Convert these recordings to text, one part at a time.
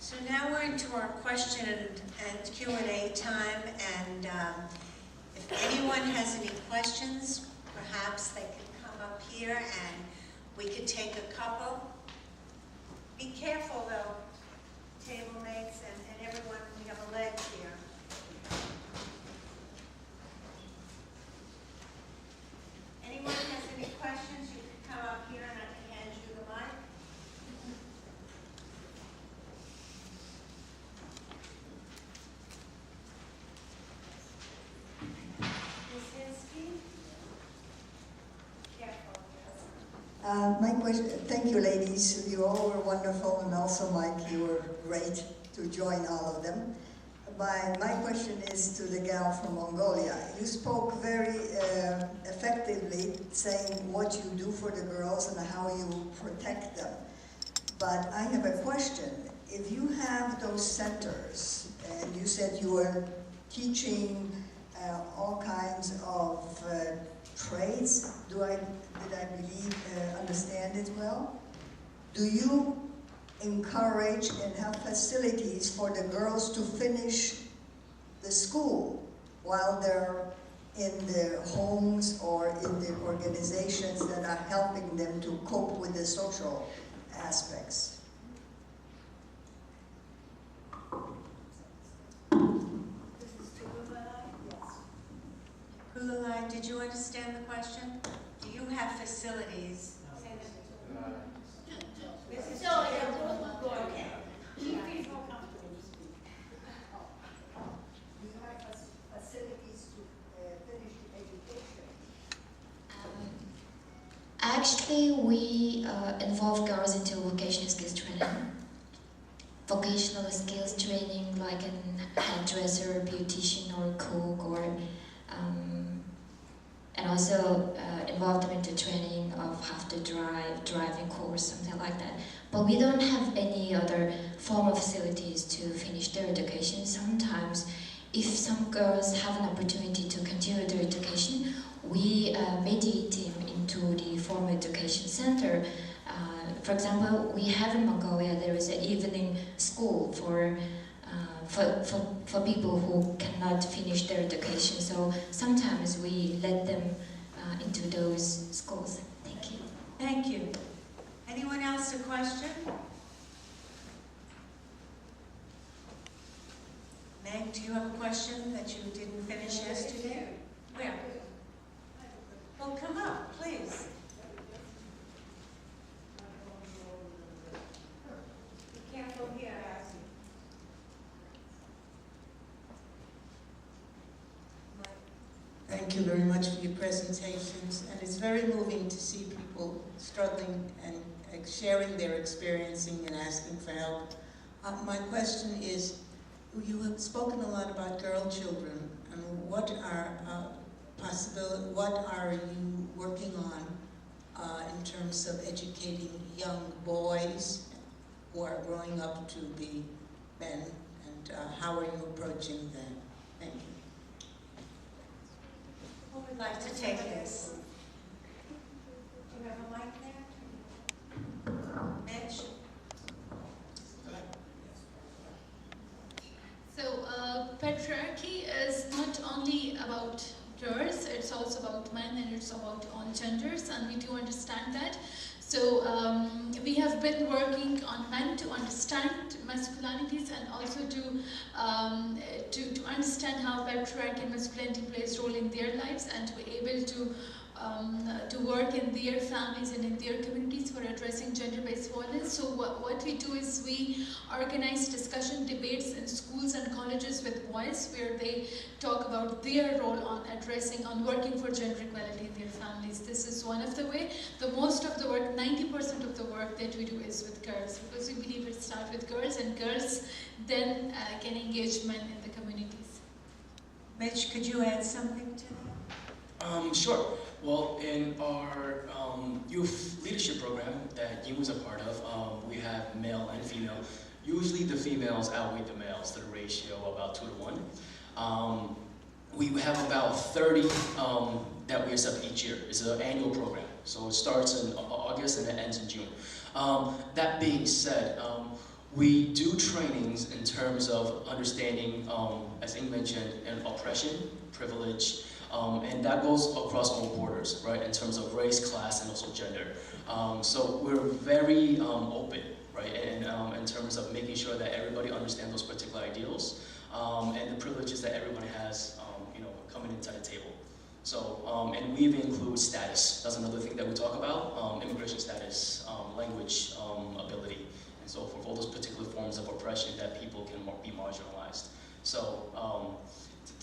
So now we're into our question and Q&A time, and if anyone has any questions, perhaps they could come up here and we could take a couple. Be careful though, table mates and everyone, we have a ledge here. Anyone has any questions, you can come up here and I can hand you the mic. My question, thank you ladies, you all were wonderful, and also Mike, you were great to join all of them. My question is to the gal from Mongolia. You spoke very effectively saying what you do for the girls and how you protect them. But I have a question. If you have those centers, and you said you were teaching all kinds of trades, did I believe, understand it well? Do you encourage and have facilities for the girls to finish the school while they're in their homes or in the organizations that are helping them to cope with the social aspects? Kulalai, did you understand the question? Do you have facilities? Okay. Do you have facilities to finish education? Actually, we involve girls into vocational skills training. Vocational skills training like a hairdresser, beautician, or cook, or and also involve them into training of how to drive, driving course, something like that. But we don't have any other form of facilities to finish their education. Sometimes, if some girls have an opportunity to continue their education, we mediate them into the formal education center. For example, we have in Mongolia, there is an evening school for people who cannot finish their education. So sometimes we let them into those schools. Thank you. Thank you. Anyone else a question? Meg, do you have a question that you didn't finish yesterday? Where? Well, come up, please. Be careful here. Thank you very much for your presentations, and it's very moving to see people struggling and sharing their experiencing and asking for help. My question is, you have spoken a lot about girl children, and what are you working on in terms of educating young boys who are growing up to be men, and how are you approaching that? Thank you. Who would like to take this? Do you have a mic there? Mitch? So patriarchy is not only about girls, it's also about men, and it's about all genders, and we do understand that. So we have been working on men to understand masculinities, and also to understand how patriarchy and masculinity plays a role in their lives, and to be able to work in their families and in their communities for addressing gender-based violence. So what we do is we organize discussion debates in schools and colleges with boys, where they talk about their role on working for gender equality in their families. This is one of the way. The most of the work, 90% of the work that we do is with girls, because we believe it starts with girls, and girls then can engage men in the communities. Mitch, could you add something to that? Sure. Well, in our youth leadership program that you was a part of, we have male and female. Usually the females outweigh the males, the ratio about 2 to 1. We have about 30 that we accept each year. It's an annual program, so it starts in August and it ends in June. That being said, We do trainings in terms of understanding, as Ing mentioned, and oppression, privilege, and that goes across all borders, right, in terms of race, class, and also gender. So we're very open, right, and in terms of making sure that everybody understands those particular ideals and the privileges that everyone has, you know, coming into the table. So, and we even include status. That's another thing that we talk about, immigration status, language ability, and so forth, all those particular forms of oppression that people can be marginalized. So,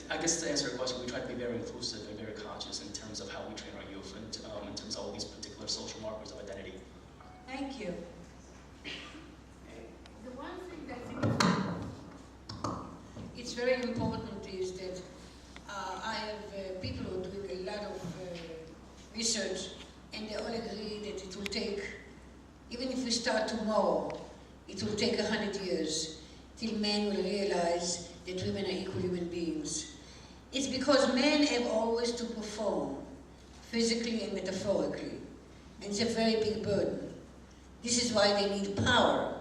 I guess to answer your question, we try to be very inclusive and very conscious in terms of how we train our youth and in terms of all these particular social markers of identity. Thank you. The one thing that I think it's very important is that I have people who are doing a lot of research, and they all agree that it will take, even if we start tomorrow, it will take 100 years till men will realize that women are equal human beings. It's because men have always to perform, physically and metaphorically, and it's a very big burden. This is why they need power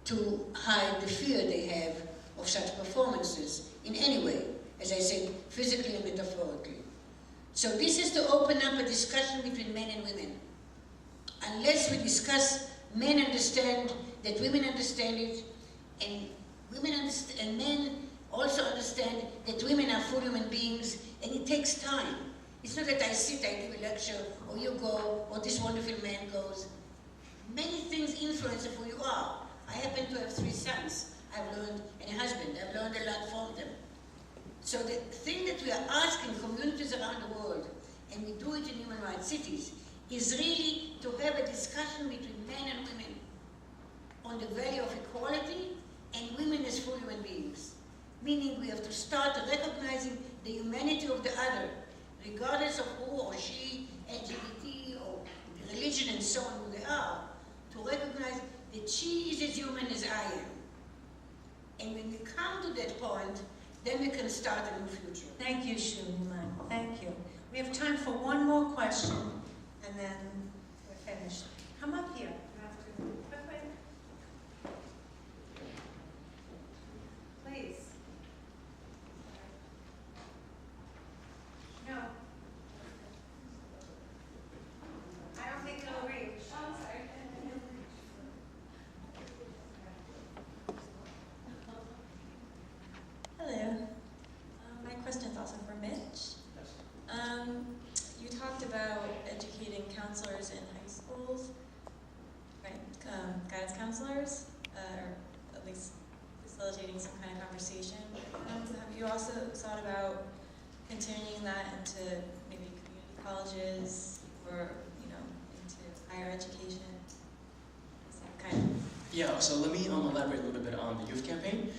to hide the fear they have of such performances in any way, as I said, physically and metaphorically. So this is to open up a discussion between men and women. Unless we discuss, men understand that women understand it, and men also understand that women are full human beings, and it takes time. It's not that I sit, I give a lecture, or you go, or this wonderful man goes. Many things influence of who you are. I happen to have 3 sons, I've learned, and a husband. I've learned a lot from them. So the thing that we are asking communities around the world, and we do it in human rights cities, is really to have a discussion between men and women on the value of equality and women as full human beings. Meaning we have to start recognizing the humanity of the other, regardless of who or she, LGBT or religion and so on, who they are, to recognize that she is as human as I am. And when we come to that point, then we can start a new future. Thank you, Shuliman. Thank you. We have time for one more question, and then we're finished. Come up here. Quick. Please. No. I don't think it'll reach. Oh, I'm sorry. Hello. My question is also for Mitch. You talked about educating counselors in high schools, right? Guidance counselors, or at least facilitating some kind of conversation. Have you also thought about continuing that into maybe community colleges or, you know, into higher education? Is that kind of? Yeah, so let me elaborate a little bit on the youth campaign.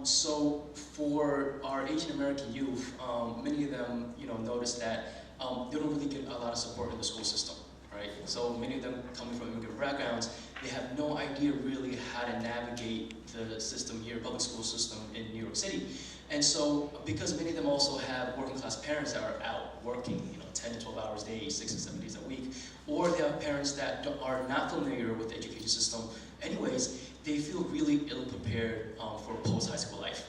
So for our Asian American youth, many of them, you know, notice that they don't really get a lot of support in the school system, right? So many of them coming from immigrant backgrounds, they have no idea really how to navigate the system here, public school system in New York City. And so, because many of them also have working class parents that are out working, you know, 10 to 12 hours a day, 6 to 7 days a week, or they have parents that are not familiar with the education system anyways, they feel really ill-prepared for post-high school life,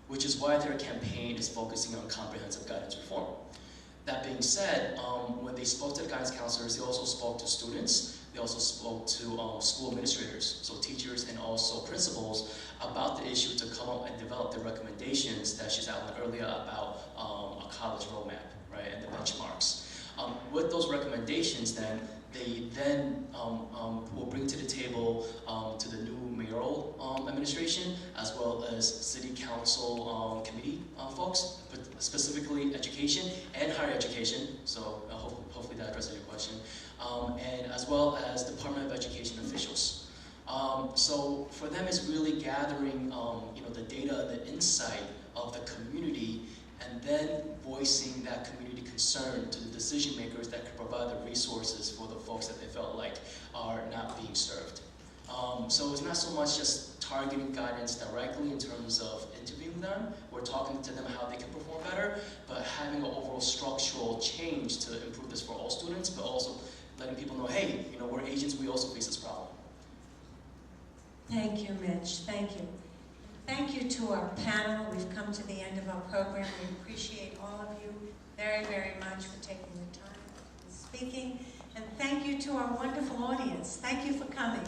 which is why their campaign is focusing on comprehensive guidance reform. That being said, when they spoke to the guidance counselors, they also spoke to students. They also spoke to school administrators, so teachers and also principals, about the issue to come up and develop the recommendations that she's outlined earlier about a college roadmap, right, and the benchmarks. With those recommendations, then, they then will bring to the table to the new mayoral administration, as well as city council committee folks, but specifically education and higher education, so hopefully that addresses your question, and as well as Department of Education officials. So for them, it's really gathering you know, the data, the insight of the community, and then voicing that community concern to the decision makers that could provide the resources for the folks that they felt like are not being served. So it's not so much just targeting guidance directly in terms of interviewing them, we're talking to them how they can perform better, but having an overall structural change to improve this for all students, but also letting people know, hey, you know, we're Asians, we also face this problem. Thank you, Mitch. Thank you. Thank you to our panel. We've come to the end of our program. We appreciate all of you very, very much for taking the time and speaking. And thank you to our wonderful audience. Thank you for coming.